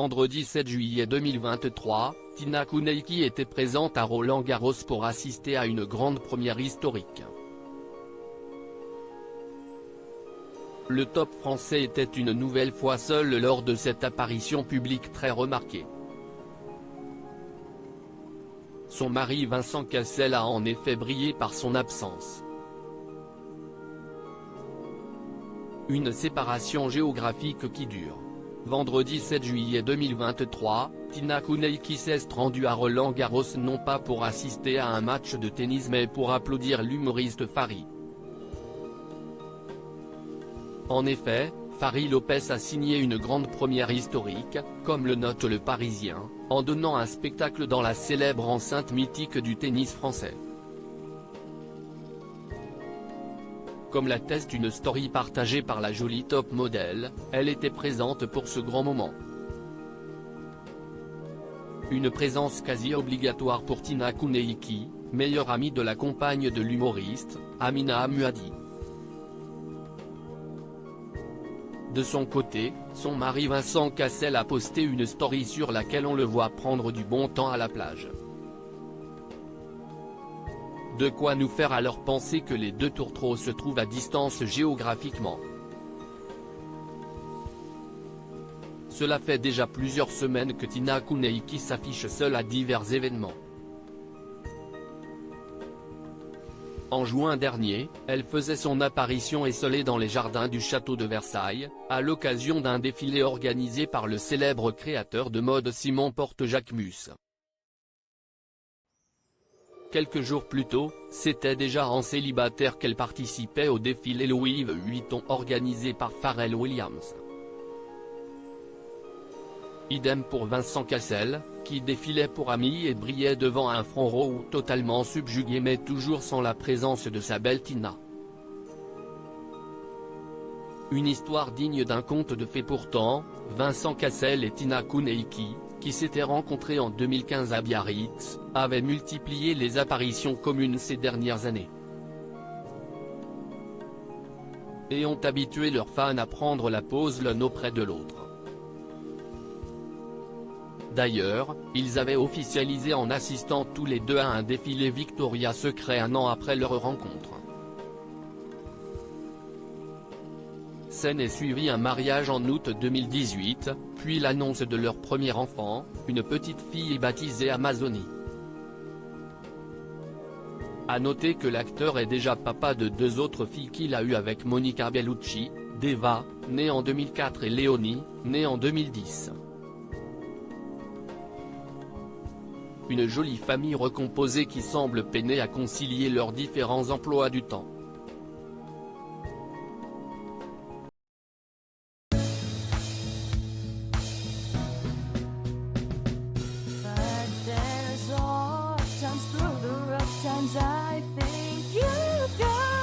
Vendredi 7 juillet 2023, Tina Kounelki était présente à Roland-Garros pour assister à une grande première historique. Le top français était une nouvelle fois seul lors de cette apparition publique très remarquée. Son mari Vincent Cassel a en effet brillé par son absence. Une séparation géographique qui dure. Vendredi 7 juillet 2023, Tina Kounelki s'est rendue à Roland-Garros non pas pour assister à un match de tennis mais pour applaudir l'humoriste Fary. En effet, Fary Lopez a signé une grande première historique, comme le note Le Parisien, en donnant un spectacle dans la célèbre enceinte mythique du tennis français. Comme l'atteste une story partagée par la jolie top modèle, elle était présente pour ce grand moment. Une présence quasi obligatoire pour Tina Kounelki, meilleure amie de la compagne de l'humoriste, Amina Amuadi. De son côté, son mari Vincent Cassel a posté une story sur laquelle on le voit prendre du bon temps à la plage. De quoi nous faire alors penser que les deux tourtereaux se trouvent à distance géographiquement. Cela fait déjà plusieurs semaines que Tina Kounelki s'affiche seule à divers événements. En juin dernier, elle faisait son apparition esselée dans les jardins du château de Versailles, à l'occasion d'un défilé organisé par le célèbre créateur de mode Simon Porte-Jacquemus. Quelques jours plus tôt, c'était déjà en célibataire qu'elle participait au défilé Louis Vuitton organisé par Pharrell Williams. Idem pour Vincent Cassel, qui défilait pour amis et brillait devant un front rond totalement subjugué mais toujours sans la présence de sa belle Tina. Une histoire digne d'un conte de fées pourtant, Vincent Cassel et Tina Kounelki, qui s'étaient rencontrés en 2015 à Biarritz, avaient multiplié les apparitions communes ces dernières années. Et ont habitué leurs fans à prendre la pose l'un auprès de l'autre. D'ailleurs, ils avaient officialisé en assistant tous les deux à un défilé Victoria's Secret un an après leur rencontre. S'en est suivi un mariage en août 2018, puis l'annonce de leur premier enfant, une petite fille baptisée Amazonie. A noter que l'acteur est déjà papa de deux autres filles qu'il a eues avec Monica Bellucci, Deva, née en 2004 et Léonie, née en 2010. Une jolie famille recomposée qui semble peiner à concilier leurs différents emplois du temps. Sometimes through the rough times I think you got